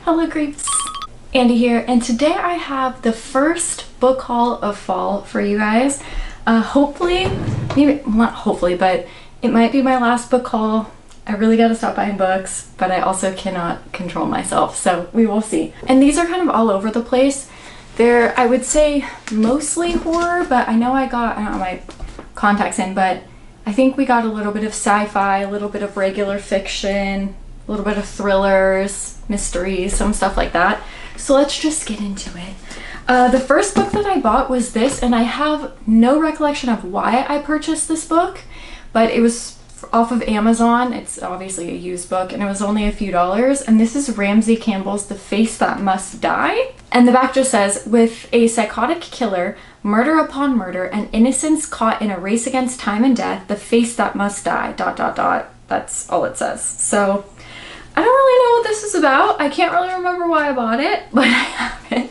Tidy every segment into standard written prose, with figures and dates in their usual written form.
Hello creeps, Andy here, and today I have the first book haul of fall for you guys. Hopefully, maybe not hopefully, but it might be my last book haul. I really gotta stop buying books, but I also cannot control myself, so we will see. And these are kind of all over the place. They're, I would say, mostly horror, but I know I don't have my contacts in, but I think we got a little bit of sci-fi, a little bit of regular fiction, a little bit of thrillers, mysteries, some stuff like that. So let's just get into it. The first book that I bought was this, and I have no recollection of why I purchased this book, but it was off of Amazon. It's obviously a used book, and it was only a few dollars. And this is Ramsey Campbell's The Face That Must Die. And the back just says, with a psychotic killer, murder upon murder, and innocence caught in a race against time and death, the face that must die, ... That's all it says. So I don't really know what this is about. I can't really remember why I bought it, but I have it.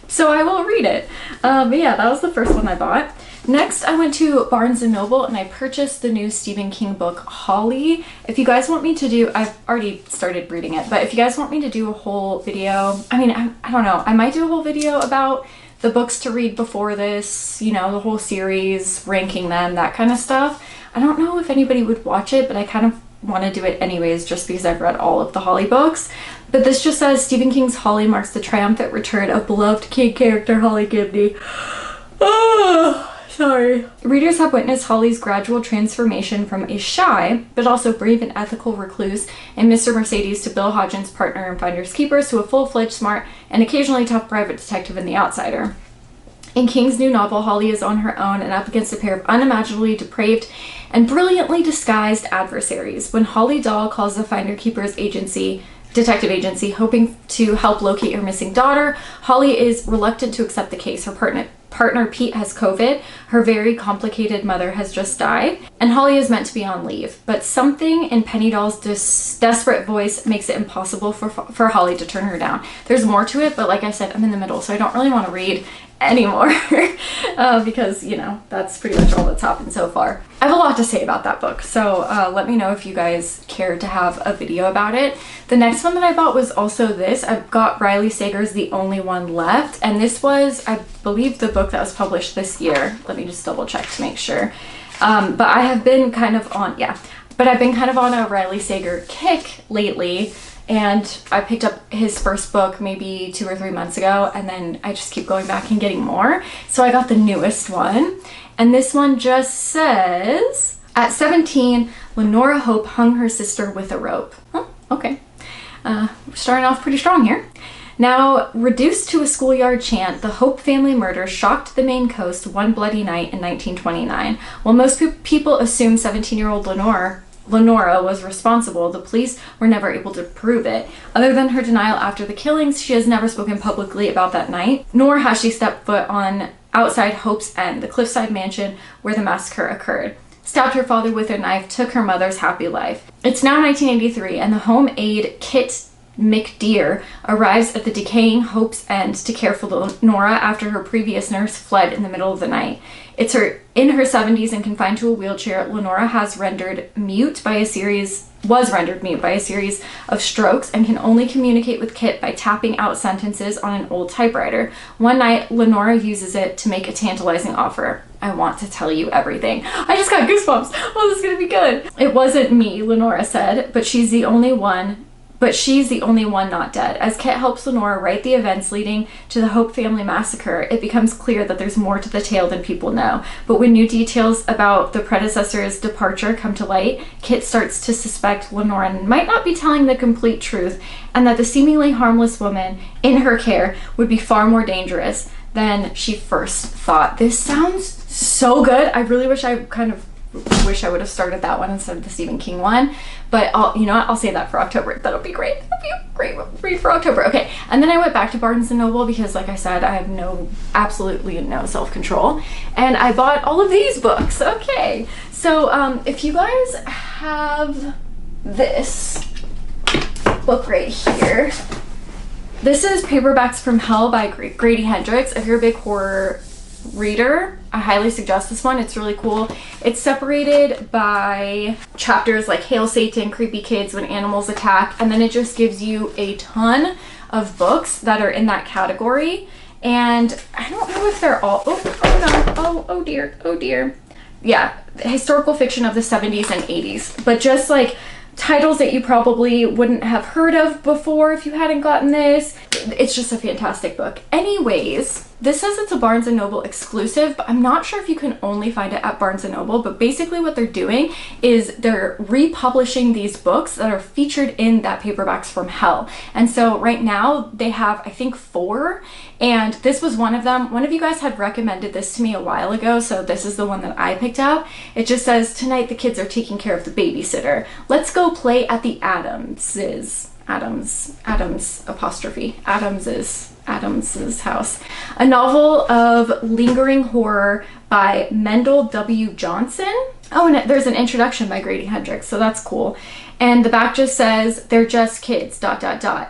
So I will read it. But yeah, that was the first one I bought. Next, I went to Barnes & Noble and I purchased the new Stephen King book, Holly. If you guys want me to do, I've already started reading it, but if you guys want me to do a whole video, I mean, I don't know, I might do a whole video about the books to read before this, you know, the whole series, ranking them, that kind of stuff. I don't know if anybody would watch it, but I kind of want to do it anyways just because I've read all of the Holly books. But this just says, Stephen King's Holly marks the triumphant return of beloved King character Holly Gibney. Oh, sorry. Readers have witnessed Holly's gradual transformation from a shy, but also brave and ethical recluse in Mr. Mercedes to Bill Hodgins' partner in Finders Keepers to a full-fledged, smart, and occasionally tough private detective in The Outsider. In King's new novel, Holly is on her own and up against a pair of unimaginably depraved and brilliantly disguised adversaries. When Holly Dahl calls the Finder Keepers detective agency, hoping to help locate her missing daughter, Holly is reluctant to accept the case. Her partner Pete has COVID, her very complicated mother has just died, and Holly is meant to be on leave. But something in Penny Dahl's desperate voice makes it impossible for Holly to turn her down. There's more to it, but like I said, I'm in the middle, so I don't really want to read anymore because, you know, that's pretty much all that's happened so far. I have a lot to say about that book, so let me know if you guys care to have a video about it. The next one that I bought was also this. I got Riley Sager's The Only One Left, and this was, I believe, the book that was published this year. Let me just double check to make sure. But I have been kind of on, I've been kind of on a Riley Sager kick lately, and I picked up his first book maybe 2 or 3 months ago, and then I just keep going back and getting more. So I got the newest one, and this one just says, at 17, Lenora Hope hung her sister with a rope. Oh, okay. We're starting off pretty strong here. Now, reduced to a schoolyard chant, the Hope family murder shocked the Maine coast one bloody night in 1929. While most people assume 17-year-old Lenora was responsible, the police were never able to prove it. Other than her denial after the killings, she has never spoken publicly about that night, nor has she stepped foot on outside Hope's End, the cliffside mansion where the massacre occurred. Stabbed her father with a knife, took her mother's happy life. It's now 1983, and the home aide Kit McDear arrives at the decaying Hope's End to care for Lenora after her previous nurse fled in the middle of the night. It's her in her 70s and confined to a wheelchair. Lenora was rendered mute by a series of strokes and can only communicate with Kit by tapping out sentences on an old typewriter. One night, Lenora uses it to make a tantalizing offer. I want to tell you everything. I just got goosebumps. Oh, this is gonna be good. It wasn't me, Lenora said, but she's the only one not dead. As Kit helps Lenora write the events leading to the Hope family massacre, it becomes clear that there's more to the tale than people know. But when new details about the predecessor's departure come to light, Kit starts to suspect Lenora might not be telling the complete truth, and that the seemingly harmless woman in her care would be far more dangerous than she first thought. This sounds so good. I really wish I would have started that one instead of the Stephen King one, but I'll say that for October. That'll be great. That'll be a great read for October. Okay, and then I went back to Barnes & Noble because, like I said, I have absolutely no self-control, and I bought all of these books. Okay, so if you guys have this book right here, this is Paperbacks from Hell by Grady Hendrix. If you're a big horror reader, I highly suggest this one. It's really cool. It's separated by chapters like Hail Satan, Creepy Kids, When Animals Attack, and then it just gives you a ton of books that are in that category. And I don't know if they're all, oh dear. Yeah, historical fiction of the 70s and 80s, but just like titles that you probably wouldn't have heard of before if you hadn't gotten this. It's just a fantastic book. Anyways, this says it's a Barnes & Noble exclusive, but I'm not sure if you can only find it at Barnes & Noble, but basically what they're doing is they're republishing these books that are featured in That Paperbacks from Hell. And so right now they have, I think, 4, and this was one of them. One of you guys had recommended this to me a while ago, so this is the one that I picked up. It just says, tonight the kids are taking care of the babysitter. Let's go play at the Adams's house. A novel of lingering horror by Mendel W. Johnson. Oh, and there's an introduction by Grady Hendrix, so that's cool. And the back just says, they're just kids, ...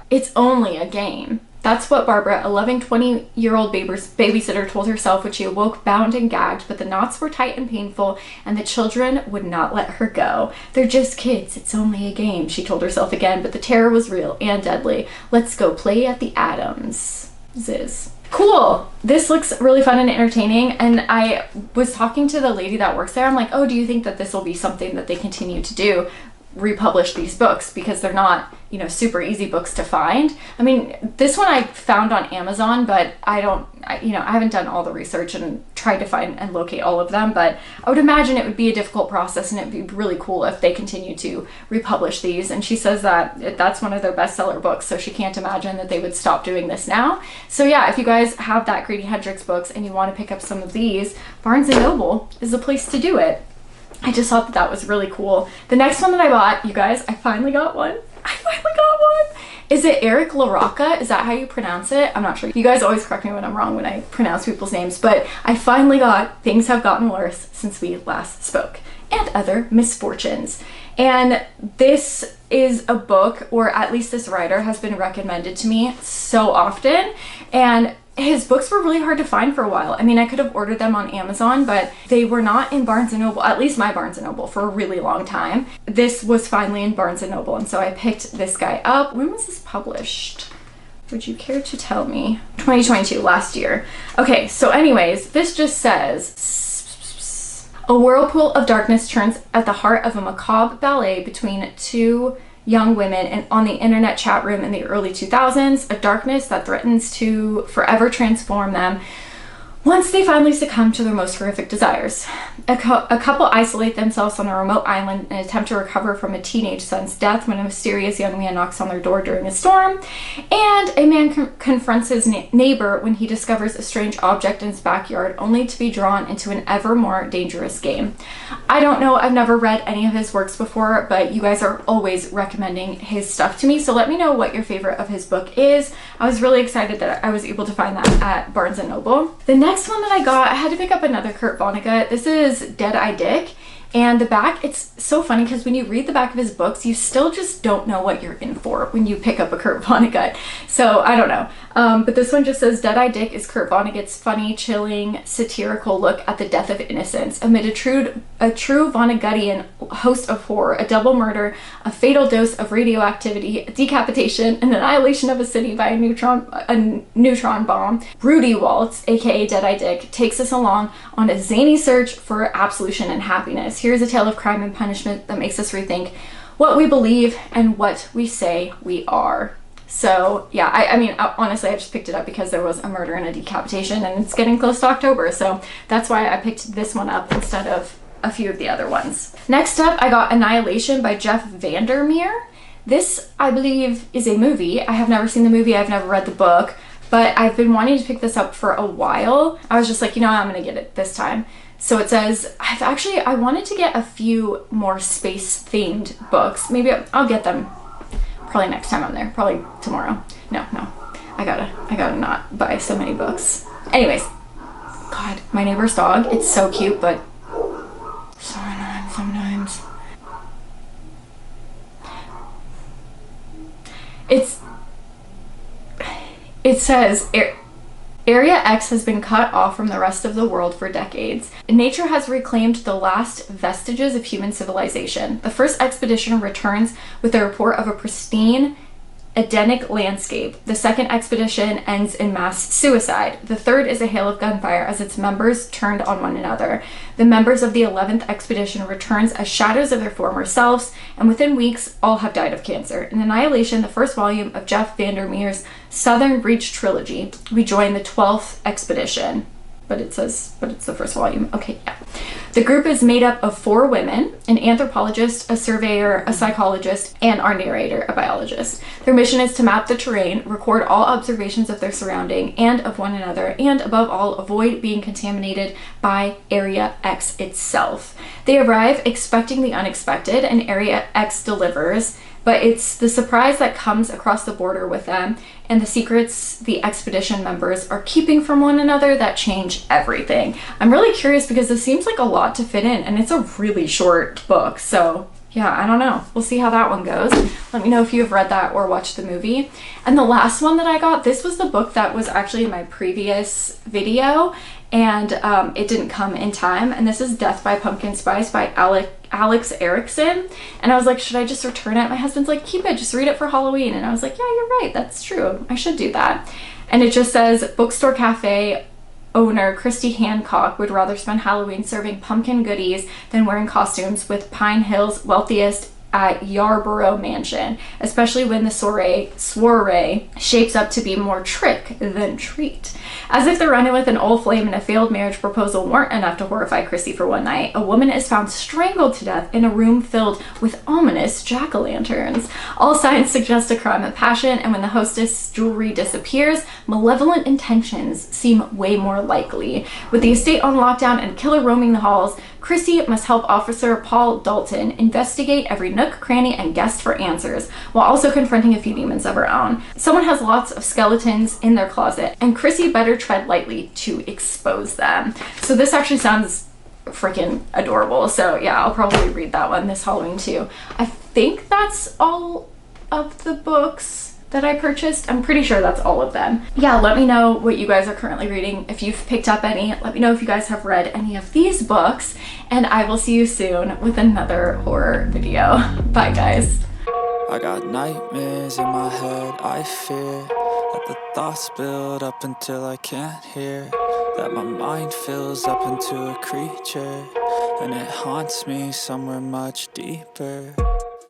It's only a game. That's what Barbara, a loving 20-year-old babysitter, told herself when she awoke bound and gagged, but the knots were tight and painful, and the children would not let her go. They're just kids, it's only a game, she told herself again, but the terror was real and deadly. Let's go play at the Adams. Ziz. Cool. This looks really fun and entertaining, and I was talking to the lady that works there. I'm like, oh, do you think that this will be something that they continue to do? Republish these books, because they're not, you know, super easy books to find. I mean, this one I found on Amazon, but I haven't done all the research and tried to find and locate all of them, but I would imagine it would be a difficult process, and it'd be really cool if they continue to republish these. And she says that that's one of their bestseller books, so she can't imagine that they would stop doing this now. So yeah, if you guys have that Grady Hendrix books and you want to pick up some of these, Barnes & Noble is the place to do it. I just thought that was really cool. The next one that I bought, you guys, I finally got one. Is it Eric Larocca? Is that how you pronounce it? I'm not sure. You guys always correct me when I'm wrong when I pronounce people's names, but I finally got Things Have Gotten Worse Since We Last Spoke, and Other Misfortunes. And this is a book, or at least this writer has been recommended to me so often, and his books were really hard to find for a while. I mean, I could have ordered them on Amazon, but they were not in Barnes & Noble, at least my Barnes & Noble, for a really long time. This was finally in Barnes & Noble, and so I picked this guy up. When was this published? Would you care to tell me? 2022, last year. Okay, so anyways, this just says, a whirlpool of darkness turns at the heart of a macabre ballet between two young women and on the internet chat room in the early 2000s, a darkness that threatens to forever transform them once they finally succumb to their most horrific desires. A couple isolate themselves on a remote island in an attempt to recover from a teenage son's death when a mysterious young man knocks on their door during a storm, and a man confronts his neighbor when he discovers a strange object in his backyard, only to be drawn into an ever more dangerous game. I don't know, I've never read any of his works before, but you guys are always recommending his stuff to me, so let me know what your favorite of his book is. I was really excited that I was able to find that at Barnes & Noble. The next one that I got, I had to pick up another Kurt Vonnegut. This is Deadeye Dick, and the back, it's so funny because when you read the back of his books, you still just don't know what you're in for when you pick up a Kurt Vonnegut. So I don't know. But this one just says, Deadeye Dick is Kurt Vonnegut's funny, chilling, satirical look at the death of innocence. Amid a true Vonnegutian host of horror, a double murder, a fatal dose of radioactivity, a decapitation, and annihilation of a city by a neutron bomb, Rudy Waltz, aka Deadeye Dick, takes us along on a zany search for absolution and happiness. Here's a tale of crime and punishment that makes us rethink what we believe and what we say we are. So yeah, I mean, honestly, I just picked it up because there was a murder and a decapitation, and it's getting close to October, so that's why I picked this one up instead of a few of the other ones. Next up, I got Annihilation by Jeff Vandermeer. This, I believe, is a movie. I have never seen the movie, I've never read the book, but I've been wanting to pick this up for a while. I was just like, you know, I'm gonna get it this time. So it says, I wanted to get a few more space-themed books. Maybe I'll get them probably next time I'm there, probably tomorrow. No, I gotta not buy so many books. Anyways, God, my neighbor's dog, it's so cute, but so annoying sometimes. It says, Area X has been cut off from the rest of the world for decades. Nature has reclaimed the last vestiges of human civilization. The first expedition returns with a report of a pristine Edenic landscape. The second expedition ends in mass suicide. The third is a hail of gunfire as its members turned on one another. The members of the 11th expedition returns as shadows of their former selves, and within weeks, all have died of cancer. In Annihilation, the first volume of Jeff Vandermeer's Southern Reach trilogy, we join the 12th expedition. But it's the first volume. Okay, yeah. The group is made up of 4 women, an anthropologist, a surveyor, a psychologist, and our narrator, a biologist. Their mission is to map the terrain, record all observations of their surrounding and of one another, and above all, avoid being contaminated by Area X itself. They arrive expecting the unexpected, and Area X delivers, but it's the surprise that comes across the border with them and the secrets the expedition members are keeping from one another that change everything. I'm really curious because this seems like a lot to fit in, and it's a really short book, so yeah, I don't know. We'll see how that one goes. Let me know if you have read that or watched the movie. And the last one that I got, this was the book that was actually in my previous video, and it didn't come in time, and this is Death by Pumpkin Spice by Alex Erickson. And I was like, should I just return it? My husband's like, keep it, just read it for Halloween. And I was like, yeah, you're right, that's true, I should do that. And it just says, bookstore cafe owner Christy Hancock would rather spend Halloween serving pumpkin goodies than wearing costumes with Pine Hill's wealthiest at Yarborough Mansion, especially when the soiree shapes up to be more trick than treat. As if the run-in with an old flame and a failed marriage proposal weren't enough to horrify Chrissy for one night, a woman is found strangled to death in a room filled with ominous jack-o'-lanterns. All signs suggest a crime of passion, and when the hostess' jewelry disappears, malevolent intentions seem way more likely. With the estate on lockdown and a killer roaming the halls, Chrissy must help Officer Paul Dalton investigate every nook, cranny, and guess for answers, while also confronting a few demons of her own. Someone has lots of skeletons in their closet, and Chrissy better tread lightly to expose them. So this actually sounds freaking adorable. So yeah, I'll probably read that one this Halloween too. I think that's all of the books that I purchased. I'm pretty sure that's all of them. Yeah, let me know what you guys are currently reading. If you've picked up any, let me know if you guys have read any of these books, and I will see you soon with another horror video. Bye guys. I got nightmares in my head, I fear that the thoughts build up until I can't hear, that my mind fills up into a creature, and it haunts me somewhere much deeper.